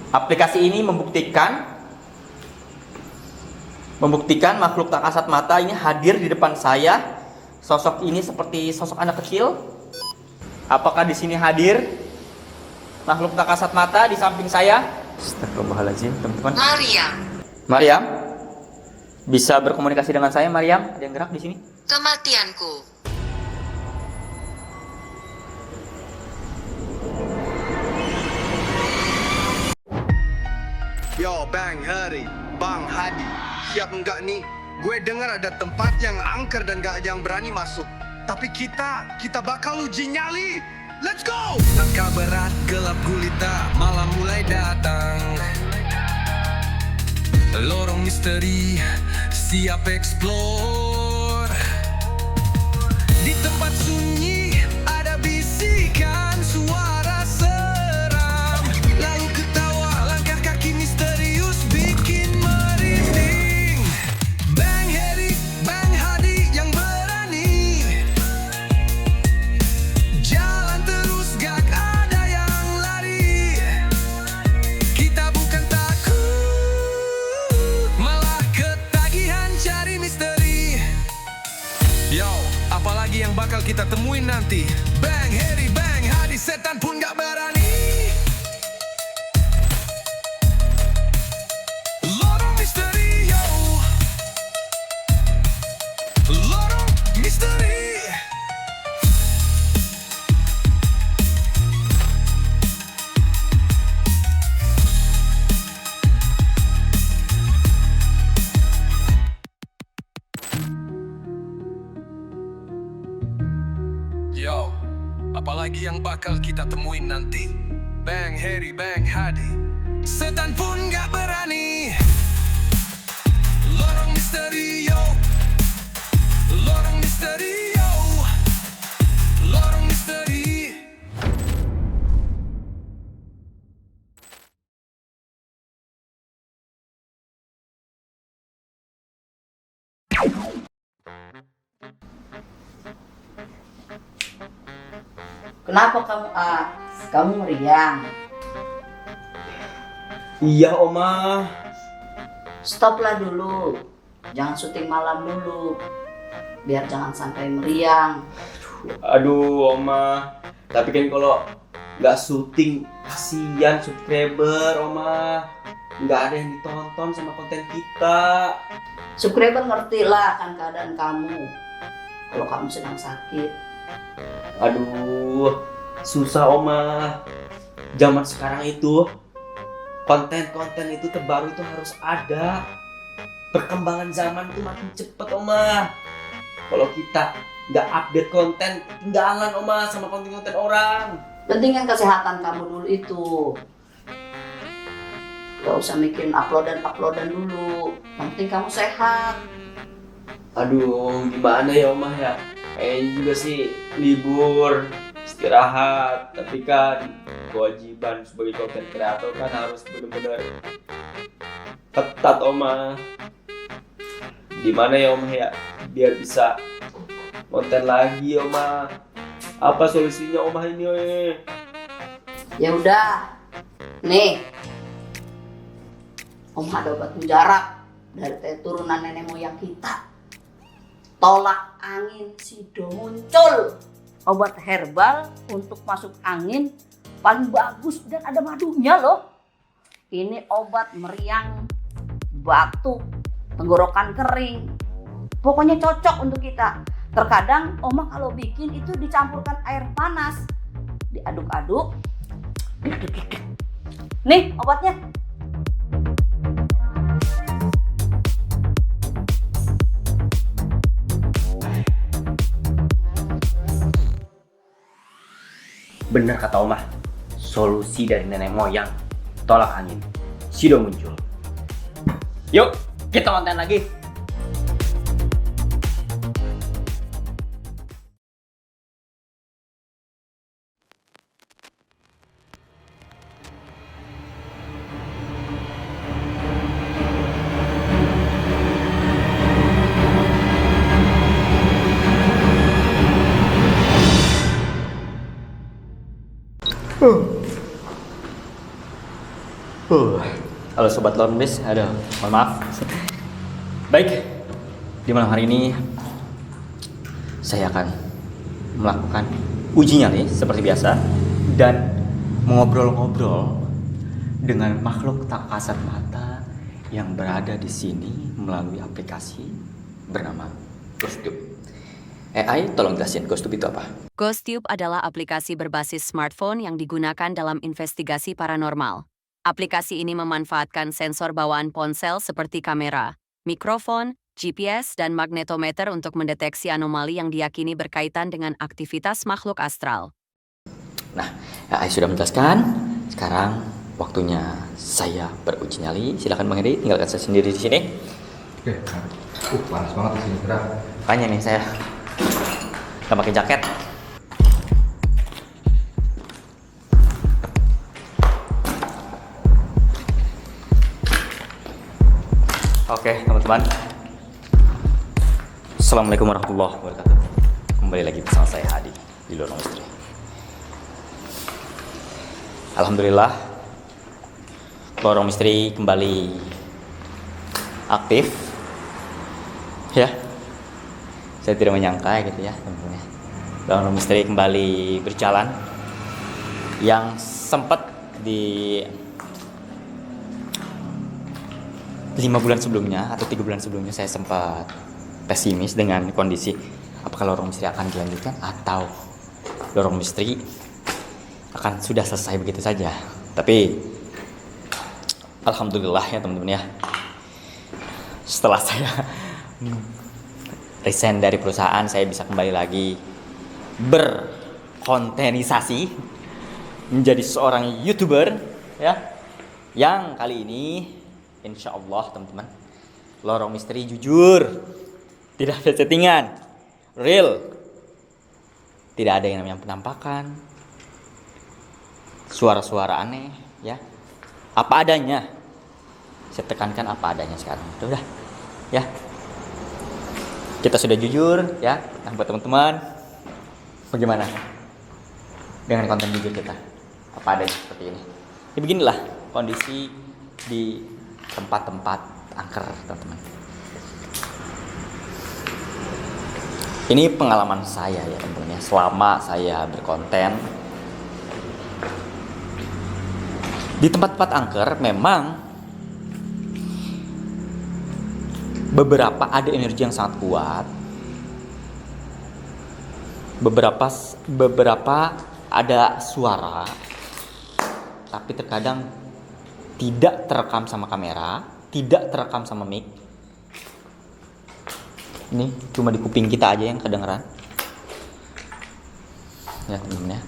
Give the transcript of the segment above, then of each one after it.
Aplikasi ini membuktikan makhluk tak kasat mata ini hadir di depan saya. Sosok ini seperti sosok anak kecil. Apakah di sini hadir makhluk tak kasat mata di samping saya? Astagfirullahaladzim, teman-teman. Maryam, bisa berkomunikasi dengan saya, Maryam? Ada yang gerak di sini? Kematianku. Yo, Bang Hari, Bang Hadi, siap enggak nih? Gue dengar ada tempat yang angker dan gak ada yang berani masuk. Tapi kita bakal uji nyali. Let's go! Langkah berat, gelap gulita, malam mulai datang. Lorong misteri, siap explore. Di tempat sunyi, ada bisikan suara seram. Lalu ketawa, langkah kaki misterius bikin merinding. Bang Heri, Bang Hadi yang berani. Jalan terus, gak ada yang lari. Kita bukan takut, malah ketagihan cari misteri. Yo, apalagi yang bakal kita temuin nanti? Bang Heri, Bang Hadi, setan pun gak berani. Lorong misteri, yo. Lorong misteri. Yo, apalagi yang bakal kita temuin nanti? Bang Heri, Bang Hadi, setan pun gak berani. Lorong misteri, yo. Lorong misteri, yo. Lorong misteri. Kenapa kamu meriang? Iya, Oma. Stoplah dulu. Jangan syuting malam dulu. Biar jangan sampai meriang. Aduh, Oma. Tapi kan kalau nggak syuting, kasihan subscriber, Oma. Nggak ada yang ditonton sama konten kita. Subscriber ngerti lah kan keadaan kamu. Kalau kamu sedang sakit. Aduh, susah, Oma. Zaman sekarang itu konten-konten itu terbaru itu harus ada. Perkembangan zaman itu makin cepet, Oma. Kalau kita nggak update konten, ketinggalan, Oma, sama konten-konten orang. Pentingkan kesehatan kamu dulu itu. Gak usah mikirin uploadan dulu. Yang penting kamu sehat. Aduh, gimana ya, Oma ya? Kayaknya juga sih libur, istirahat. Tapi kan kewajiban sebagai konten kreator kan harus benar-benar ketat, Oma. Gimana ya, Oma ya? Biar bisa konten lagi, Oma. Apa solusinya, Oma ini? Ya udah. Nih. Om ada obat mujarab dari turunan nenek moyang kita. Tolak angin sido muncul. Obat herbal untuk masuk angin paling bagus dan ada madunya loh. Ini obat meriang, batuk, tenggorokan kering. Pokoknya cocok untuk kita. Terkadang Oma kalau bikin itu dicampurkan air panas. Diaduk-aduk. Nih obatnya. Benar kata Oma, solusi dari nenek moyang, tolak angin, sido muncul. Yuk, kita konten lagi. Halo sobat Lormis, aduh, mohon maaf. Baik, di malam hari ini saya akan melakukan uji nyali seperti biasa dan mengobrol-ngobrol dengan makhluk tak kasat mata yang berada di sini melalui aplikasi bernama GhostTube. AI, tolong jelasin GhostTube itu apa? GhostTube adalah aplikasi berbasis smartphone yang digunakan dalam investigasi paranormal. Aplikasi ini memanfaatkan sensor bawaan ponsel seperti kamera, mikrofon, GPS, dan magnetometer untuk mendeteksi anomali yang diyakini berkaitan dengan aktivitas makhluk astral. Nah, AI sudah menjelaskan. Sekarang waktunya saya beruji nyali. Silakan Bang Hedi, tinggalkan saya sendiri di sini. Oke, panas banget di sini, gerak. Makanya nih saya nggak pakai jaket. Oke, teman-teman. Assalamualaikum warahmatullahi wabarakatuh. Kembali lagi bersama saya Hadi di Lorong Misteri. Alhamdulillah, Lorong Misteri kembali aktif. Ya, saya tidak menyangka gitu ya, teman-teman. Lorong Misteri kembali berjalan. Yang sempat di 5 bulan sebelumnya atau 3 bulan sebelumnya saya sempat pesimis dengan kondisi apakah Lorong Misteri akan dilanjutkan atau Lorong Misteri akan sudah selesai begitu saja. Tapi alhamdulillah ya teman-teman ya, setelah saya resign dari perusahaan, saya bisa kembali lagi berkontenisasi menjadi seorang YouTuber ya, yang kali ini insya Allah teman-teman, Lorong Misteri jujur, tidak ada settingan, real, tidak ada yang namanya penampakan, suara-suara aneh ya, apa adanya. Saya tekankan apa adanya sekarang. Udah ya, kita sudah jujur ya. Nah, buat teman-teman, bagaimana dengan konten jujur kita? Apa adanya seperti ini. Ya beginilah kondisi di tempat-tempat angker, teman-teman. Ini pengalaman saya ya teman-teman ya, selama saya berkonten di tempat-tempat angker. Memang beberapa ada energi yang sangat kuat, beberapa ada suara, tapi terkadang tidak terekam sama kamera, tidak terekam sama mic. Ini cuma di kuping kita aja yang kedengeran. Ya teman-teman ya.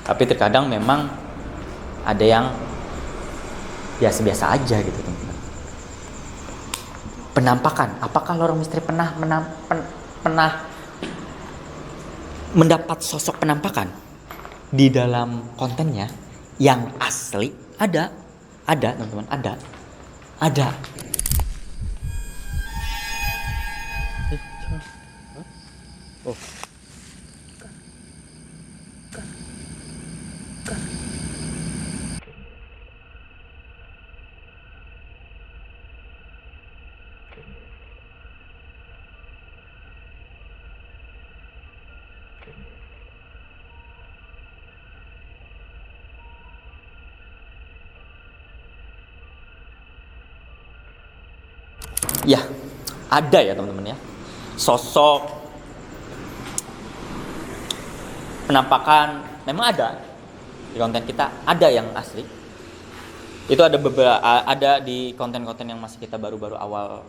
Tapi terkadang memang ada yang biasa-biasa aja gitu teman-teman. Penampakan, apakah Lorong Misteri pernah mendapat sosok penampakan di dalam kontennya yang asli? Ada teman-teman, ada. Oh. Ya, ada ya teman-teman ya, sosok penampakan memang ada di konten kita, ada yang asli. Itu ada beberapa, ada di konten-konten yang masih kita baru-baru awal,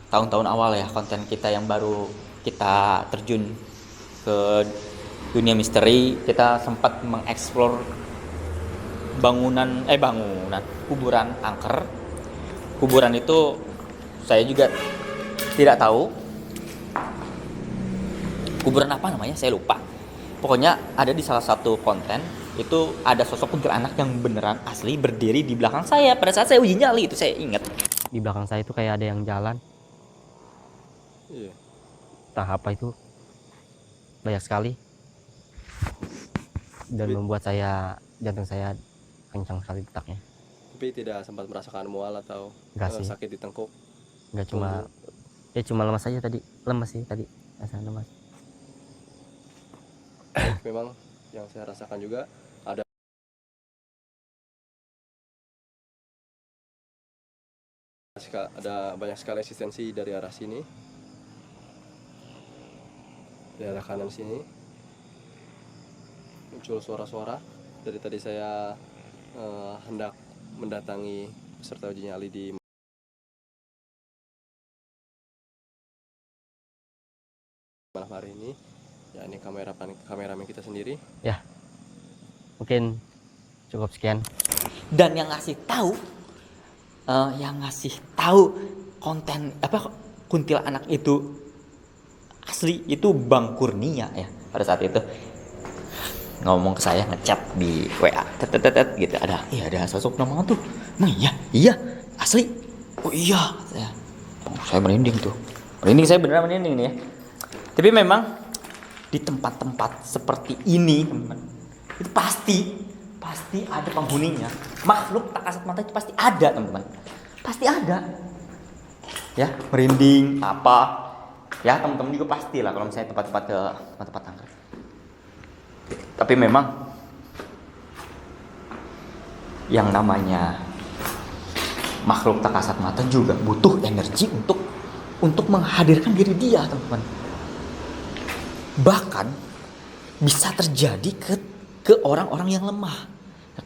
tahun-tahun awal ya, konten kita yang baru kita terjun ke dunia misteri. Kita sempat mengeksplor kuburan angker. Kuburan itu saya juga tidak tahu kuburan apa namanya, saya lupa. Pokoknya ada di salah satu konten itu ada sosok kuntilanak yang beneran asli berdiri di belakang saya pada saat saya uji nyali. Itu saya ingat. Di belakang saya itu kayak ada yang jalan. Iya. Entah apa itu. Banyak sekali. dan membuat jantung saya kencang sekali detaknya. Tapi tidak sempat merasakan mual atau Enggak sih, sakit di tengkuk. enggak, cuma lemas aja tadi, lemas sih tadi, rasa lemas. Memang yang saya rasakan juga ada banyak sekali resistensi dari arah sini, dari arah kanan sini muncul suara-suara. Dari tadi saya hendak mendatangi peserta uji nyali di malam hari ini. Ya, ini kameramen kita sendiri. Ya, mungkin cukup sekian. Dan yang ngasih tahu konten apa kuntilanak itu asli itu Bang Kurnia ya. Pada saat itu ngomong ke saya, ngechat di WA gitu, ada sosok nama tuh. Nah iya asli. Oh iya saya merinding tuh. Saya beneran merinding nih ya. Tapi memang di tempat-tempat seperti ini teman-teman, itu pasti ada penghuninya. Makhluk tak kasat mata itu pasti ada teman-teman, pasti ada ya, merinding apa ya, teman-teman juga pasti lah kalau misalnya tempat-tempat angker. Tapi memang yang namanya makhluk tak kasat mata juga butuh energi untuk menghadirkan diri dia teman-teman. Bahkan bisa terjadi ke orang-orang yang lemah.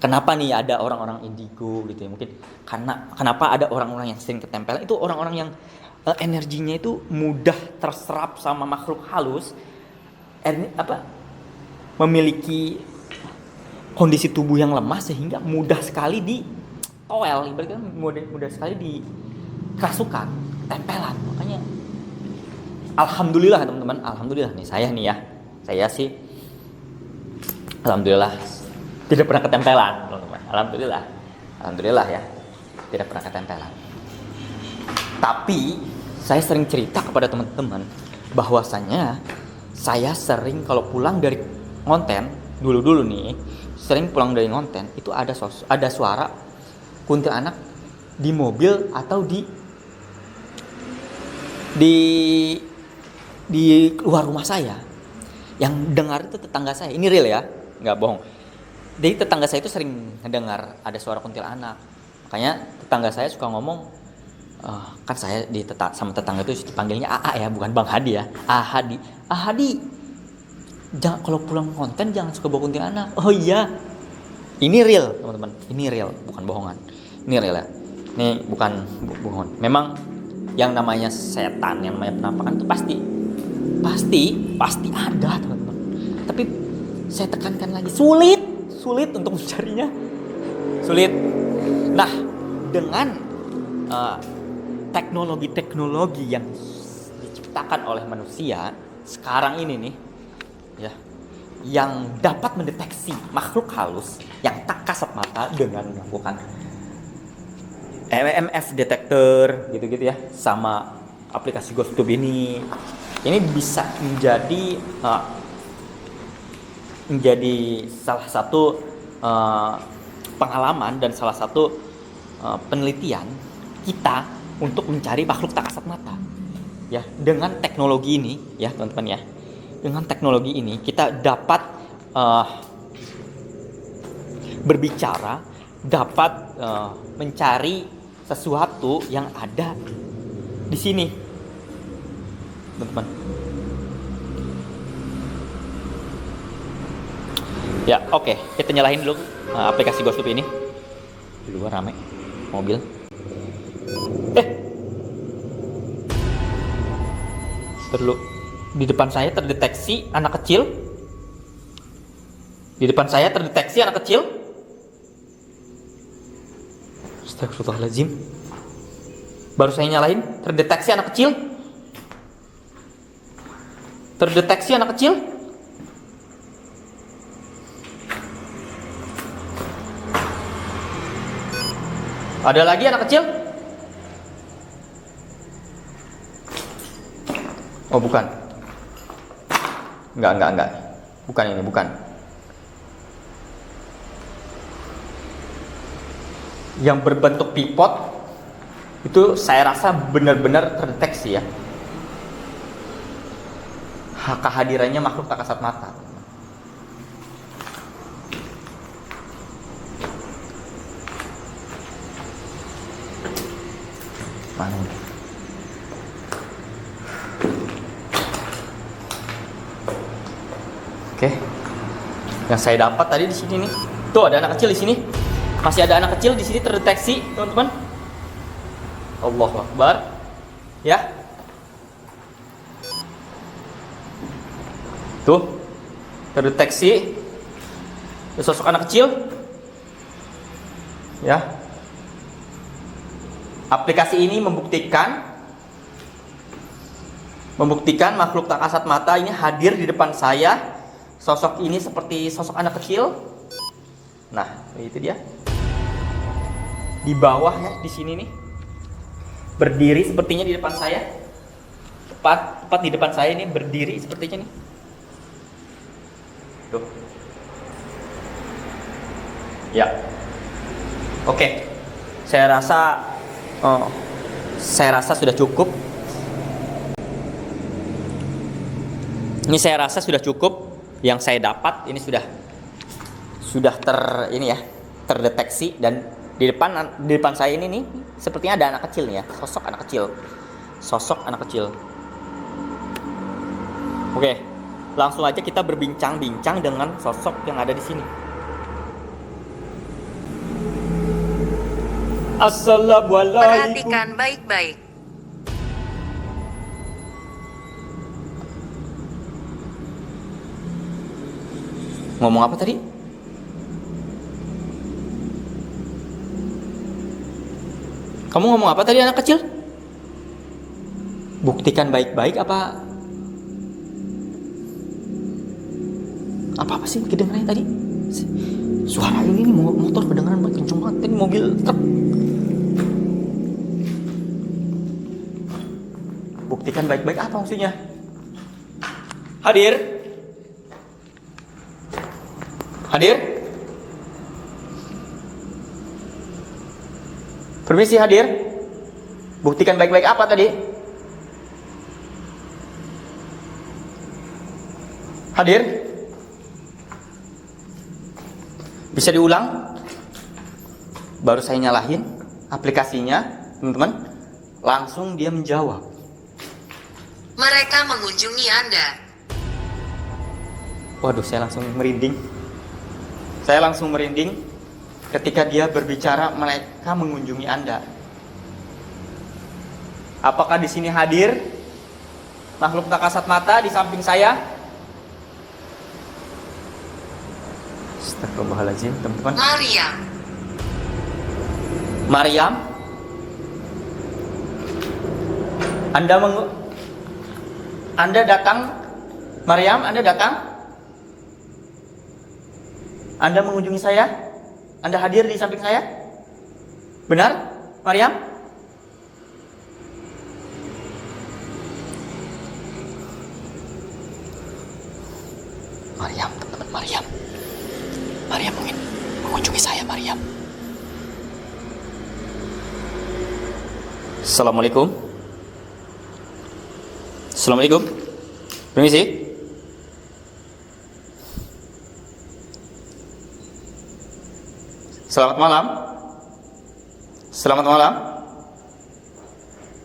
Kenapa nih ada orang-orang indigo gitu ya? Mungkin karena kenapa ada orang-orang yang sering ketempelan itu orang-orang yang energinya itu mudah terserap sama makhluk halus, memiliki kondisi tubuh yang lemah sehingga mudah sekali ditowel, ibaratnya mudah sekali dikerasukan, tempelan. Makanya alhamdulillah teman-teman, alhamdulillah nih saya sih alhamdulillah tidak pernah ketempelan teman-teman. Alhamdulillah ya, tidak pernah ketempelan. Tapi saya sering cerita kepada teman-teman bahwasanya saya sering kalau pulang dari ngonten dulu nih, sering pulang dari ngonten itu ada suara kuntilanak di mobil atau di luar rumah saya. Yang dengar itu tetangga saya. Ini real ya, nggak bohong. Jadi tetangga saya itu sering mendengar ada suara kuntilanak. Makanya tetangga saya suka ngomong, kan saya sama tetangga itu dipanggilnya AA ya, bukan Bang Hadi ya. Hadi, jangan kalau pulang konten jangan suka bawa kuntilanak. Oh iya, ini real teman-teman, ini real, bukan bohongan. Ini real ya. Ini bukan bohongan. Memang yang namanya setan, yang namanya penampakan itu pasti ada teman-teman. Tapi saya tekankan lagi, sulit untuk mencarinya, sulit. Nah, dengan teknologi yang diciptakan oleh manusia sekarang ini nih, ya, yang dapat mendeteksi makhluk halus yang tak kasat mata dengan melakukan EMF detector gitu-gitu ya, sama aplikasi GhostTube ini bisa menjadi salah satu pengalaman dan salah satu penelitian kita untuk mencari makhluk tak kasat mata. Ya, dengan teknologi ini ya teman-teman ya. Dengan teknologi ini kita dapat berbicara, dapat mencari sesuatu yang ada di sini, teman-teman. Ya, oke. Kita nyalain dulu aplikasi GhostTube ini. Di luar rame mobil. Dulu di depan saya terdeteksi anak kecil. Astagfirullahaladzim. Baru saya nyalain, terdeteksi anak kecil. Ada lagi anak kecil? Oh bukan. Enggak. Bukan ini, bukan. yang berbentuk pipot itu saya rasa benar-benar terdeteksi ya. Kehadirannya makhluk tak kasat mata. Mana ini? Oke. Yang saya dapat tadi di sini nih. Tuh ada anak kecil di sini. Masih ada anak kecil di sini terdeteksi, teman-teman. Allahu Akbar. Ya. Tuh. Terdeteksi sosok anak kecil. Ya. Aplikasi ini membuktikan makhluk tak kasat mata ini hadir di depan saya. Sosok ini seperti sosok anak kecil. Nah, itu dia. Di bawah ya, di sini nih. Berdiri sepertinya di depan saya. Tepat di depan saya ini berdiri sepertinya nih. Tuh. Ya. Oke. Saya rasa sudah cukup. Ini saya rasa sudah cukup. Yang saya dapat ini sudah terdeteksi, dan di depan saya ini nih sepertinya ada anak kecil nih ya, sosok anak kecil. Oke, langsung aja kita berbincang-bincang dengan sosok yang ada di sini. Assalamualaikum. Perhatikan baik-baik. Ngomong apa tadi? Kamu ngomong apa tadi anak kecil? Buktikan baik-baik apa? Apa sih kedengarannya tadi? Suara ini nih, motor kedengaran banget, kenceng banget. Ini mobil truk. Buktikan baik-baik apa maksudnya? Hadir. Permisi, hadir. Buktikan baik-baik apa tadi? Hadir. Bisa diulang? Baru saya nyalahin aplikasinya, teman-teman. Langsung dia menjawab. Mereka mengunjungi Anda. Waduh, saya langsung merinding ketika dia berbicara mereka mengunjungi Anda. Apakah di sini hadir makhluk tak kasat mata di samping saya? Astagfirullahaladzim, teman-teman. Maryam. Anda datang. Maryam, Anda datang? Anda mengunjungi saya? Anda hadir di samping saya? Benar, Maryam? Maryam, teman-teman, Maryam. Maryam mengunjungi saya, Maryam. Assalamualaikum. Assalamualaikum. Permisi. Selamat malam. Selamat malam.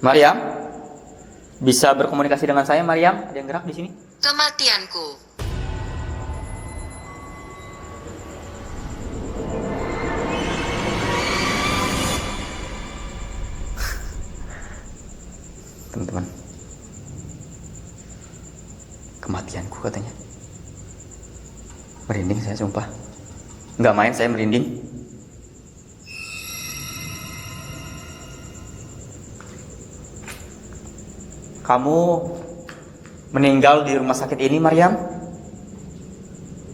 Maryam, bisa berkomunikasi dengan saya, Maryam? Ada yang gerak di sini? Kematianku. Teman-teman, kematianku katanya. Merinding saya, sumpah. Nggak main, saya merinding. Kamu meninggal di rumah sakit ini, Maryam?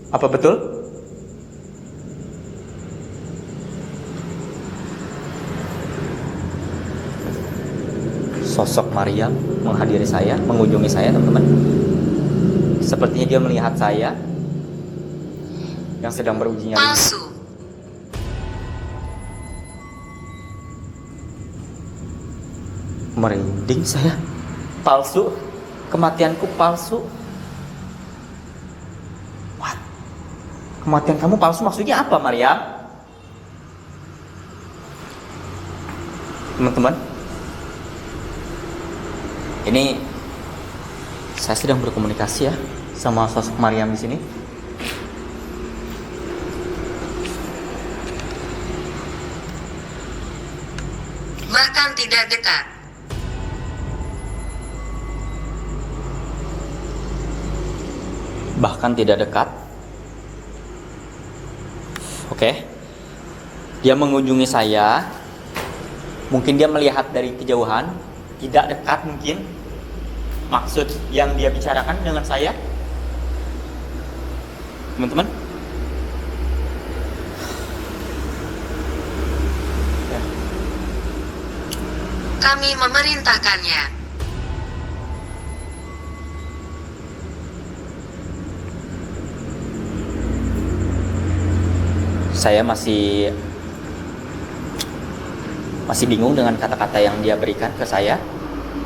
Apa betul? Sosok Maryam menghadiri saya, mengunjungi saya, teman-teman. Sepertinya dia melihat saya yang sedang beruji nyali. Palsu. Merinding saya. Palsu. Kematianku palsu. What? Kematian kamu palsu maksudnya apa, Maryam? Teman-teman, ini saya sedang berkomunikasi ya sama sosok Maryam di sini. Bahkan tidak dekat. Bahkan tidak dekat. Oke. Dia mengunjungi saya. Mungkin dia melihat dari kejauhan, tidak dekat mungkin. Maksud yang dia bicarakan dengan saya, teman-teman. Ya. Kami memerintahkannya. Saya masih bingung dengan kata-kata yang dia berikan ke saya.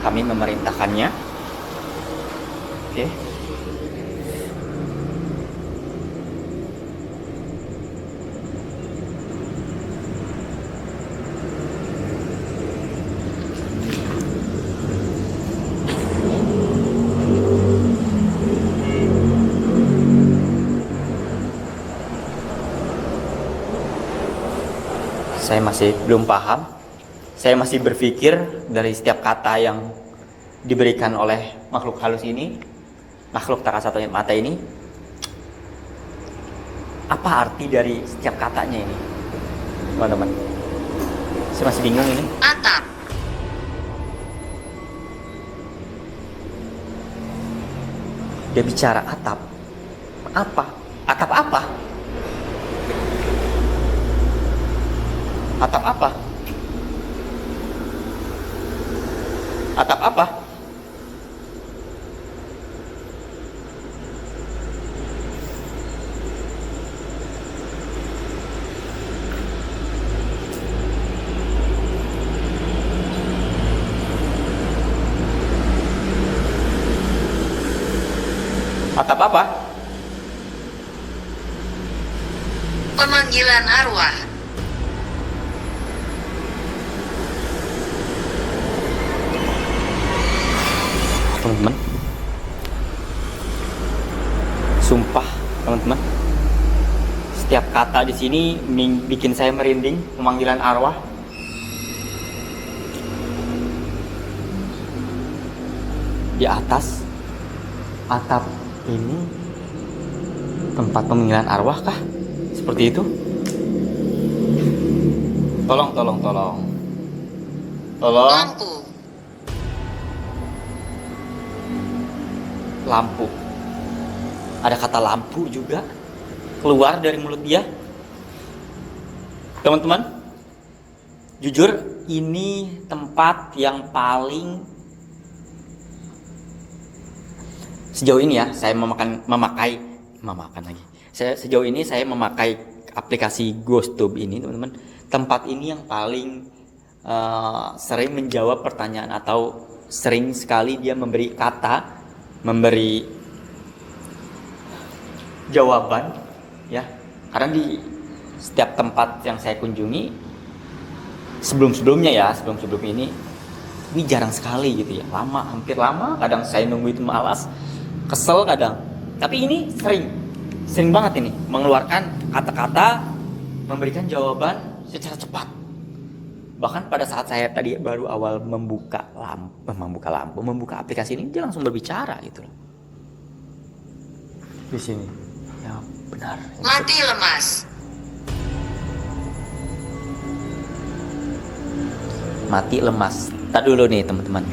Kami memerintahkannya. Oke. Saya masih belum paham. Saya masih berpikir dari setiap kata yang diberikan oleh makhluk halus ini, makhluk tak kasat mata ini, apa arti dari setiap katanya ini, teman-teman? Saya masih bingung ini. Atap. Dia bicara atap. Apa? Atap apa? Atap apa? Atap apa? Atap apa? Pemanggilan arwah. Teman-teman, sumpah teman-teman, setiap kata di sini bikin saya merinding. Pemanggilan arwah. Di atas atap ini tempat pemanggilan arwah kah? Seperti itu? Tolong. Lampu. Lampu. Ada kata lampu juga keluar dari mulut dia. Teman-teman, jujur ini tempat yang paling sejauh ini ya, saya memakai sejauh ini saya memakai aplikasi GhostTube ini, teman-teman. Tempat ini yang paling sering menjawab pertanyaan atau sering sekali dia memberi jawaban ya. Karena di setiap tempat yang saya kunjungi sebelum ini jarang sekali gitu ya. Hampir lama, kadang saya nunggu itu malas, kesel kadang. Tapi ini sering banget ini mengeluarkan kata-kata, memberikan jawaban secara cepat. Bahkan pada saat saya tadi baru awal membuka aplikasi ini, dia langsung berbicara gitu loh. Di sini. Ya, benar. Mati lemas. Mati lemas. Tadi dulu nih, teman-teman.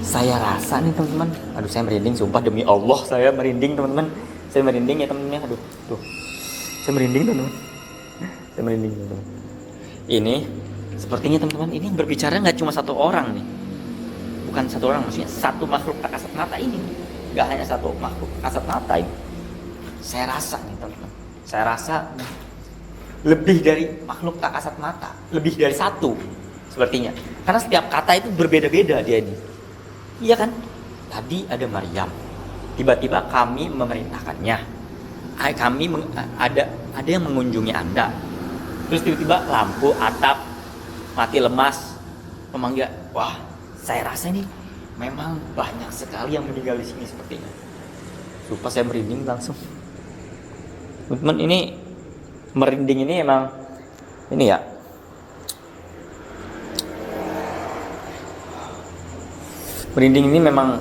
Saya rasa nih, teman-teman. Aduh, saya merinding, sumpah demi Allah, saya merinding, teman-teman. Saya merinding ya, teman-teman. Aduh, tuh. Saya merinding, teman-teman. Ini sepertinya, teman-teman, ini berbicara nggak cuma satu orang nih. Bukan satu orang, maksudnya satu makhluk tak kasat mata ini. Nggak hanya satu makhluk kasat mata ini. Saya rasa nih, teman-teman. Saya rasa lebih dari makhluk tak kasat mata. Lebih dari satu sepertinya. Karena setiap kata itu berbeda-beda dia ini. Iya kan? Tadi ada Maryam. Tiba-tiba kami memerintahkannya. Ada yang mengunjungi Anda. Terus tiba-tiba lampu, atap, mati lemas, memanggil. Wah, saya rasa ini memang banyak sekali yang meninggal di sini sepertinya. Lupa saya merinding langsung. Teman-teman, ini merinding ini emang ini ya. Merinding ini memang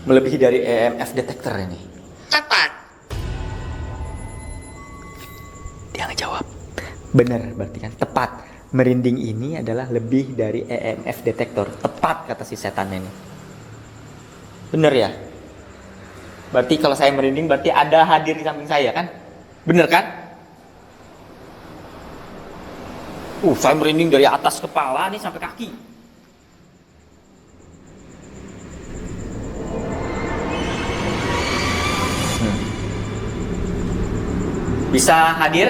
melebihi dari EMF detector ini. Tepat. Dia ngejawab. Benar berarti kan? Tepat. Merinding ini adalah lebih dari EMF detector. Tepat kata si setan ini. Benar ya? Berarti kalau saya merinding berarti ada hadir di samping saya kan? Benar kan? Saya merinding dari atas kepala nih sampai kaki. Bisa hadir?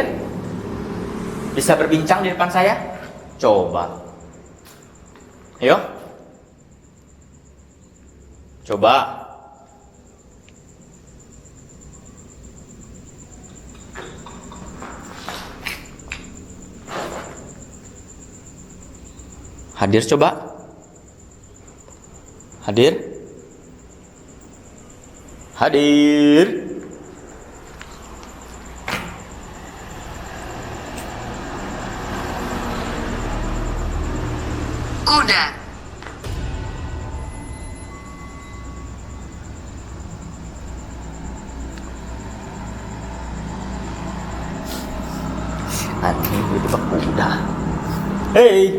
Bisa berbincang di depan saya? Coba. Ayo. Coba. Hadir coba. Hadir. Hadir. Kuda. Anjing itu kuda. Hey.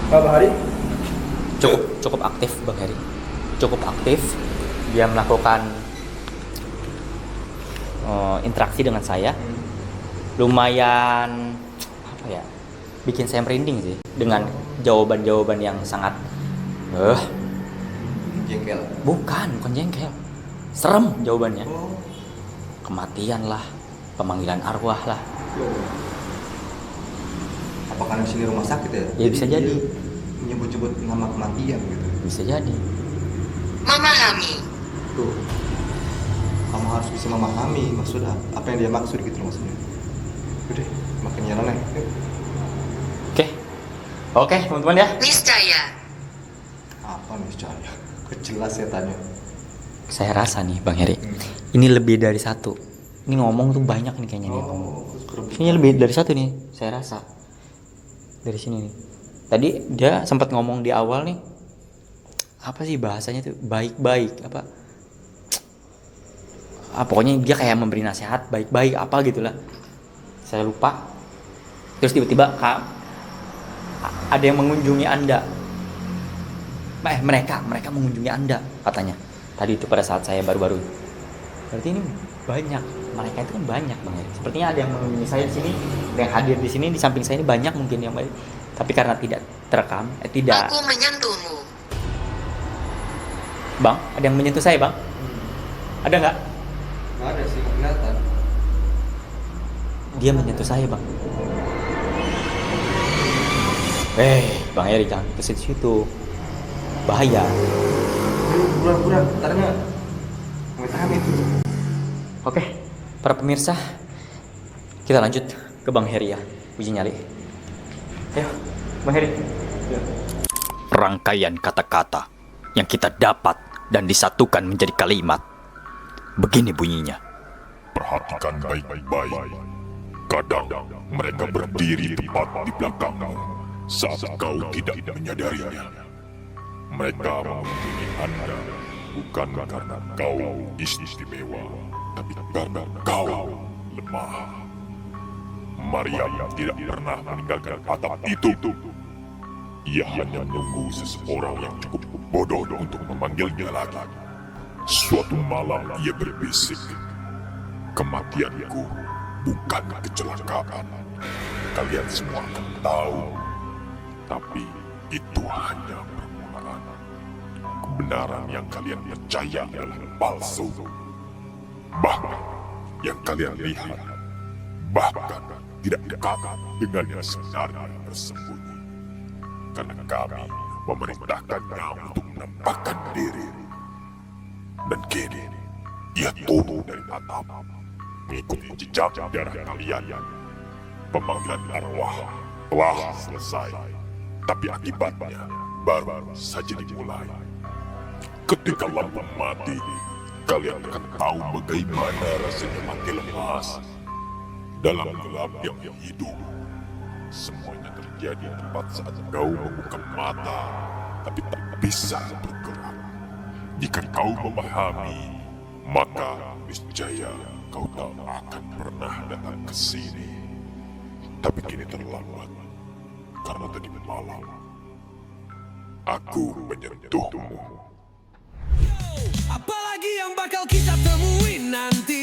Pak Bahari? Cukup aktif Bang Heri. Cukup aktif. Dia melakukan interaksi dengan saya. Lumayan apa ya? Bikin saya merinding sih dengan jawaban-jawaban yang sangat Jengkel. bukan jengkel. Serem jawabannya. Kematian lah, pemanggilan arwah lah. Apakah di sini rumah sakit ya? Ya bisa jadi. Menyebut-nyebut nama kematian gitu. Bisa jadi. Memahami. Tuh. Kamu harus bisa memahami maksud apa yang dia maksud gitu maksudnya. Udah, makin nyeleneh. Oke, teman-teman ya. Niscaya. Apa niscaya? Jelas ya tanya. Saya rasa nih Bang Heri, ini lebih dari satu. Ini ngomong tuh banyak nih kayaknya dia ngomong. Kayaknya lebih dari satu nih, saya rasa. Dari sini nih. Tadi dia sempat ngomong di awal nih. Apa sih bahasanya tuh? Baik-baik apa? Pokoknya dia kayak memberi nasihat baik-baik apa gitulah. Saya lupa. Terus tiba-tiba ada yang mengunjungi Anda. Mereka mengunjungi Anda katanya. Tadi itu pada saat saya baru-baru. Berarti ini banyak. Mereka itu kan banyak Bang Heri. Sepertinya ada yang mengunjungi saya di sini, ada yang hadir di sini di samping saya ini banyak mungkin yang baik. Tapi karena tidak terekam, tidak. Aku menyentuhmu. Bang, ada yang menyentuh saya, Bang? Ada nggak? Nggak ada sih, nggak kelihatan. Dia menyentuh saya, Bang. Bang Heri jangan ke situ. Bahaya. Buram, bentarnya. Nggak tahan itu. Oke, para pemirsa, kita lanjut ke Bang Heri ya, uji nyali. Ayo, Bang Heri. Rangkaian kata-kata yang kita dapat dan disatukan menjadi kalimat. Begini bunyinya. Perhatikan baik-baik. Kadang mereka berdiri tepat di belakangmu saat kau tidak menyadarinya. Mereka mengunjungi Anda bukan karena kau istimewa, tapi karena kau lemah. Maryam tidak pernah meninggalkan atap itu. Ia hanya menunggu seseorang yang cukup bodoh untuk memanggilnya lagi. Suatu malam ia berbisik, "Kematianku bukan kecelakaan. Kalian semua akan tahu, tapi itu hanya permulaan. kebenaran yang kalian percaya adalah palsu. Bahkan yang kalian lihat, bahkan tidak dekat dengan yang sebenarnya bersembunyi. Karena kami memerintahkannya untuk menampakkan diri. Dan kini, ia turun dari atap, mengikuti jejak darah kalian. Pemanggilan arwah telah selesai, tapi akibatnya baru saja dimulai. Ketika lampu mati, kalian akan tahu bagaimana rasanya mati lemas. Dalam gelap yang hidup, semuanya terjadi tepat saat kau membuka mata, tapi tak bisa bergerak. Jika kau memahami, maka niscaya kau tak akan pernah datang ke sini. Tapi kini terlambat, karena tadi malam aku menyentuhmu. Apalagi yang bakal kita temuin nanti.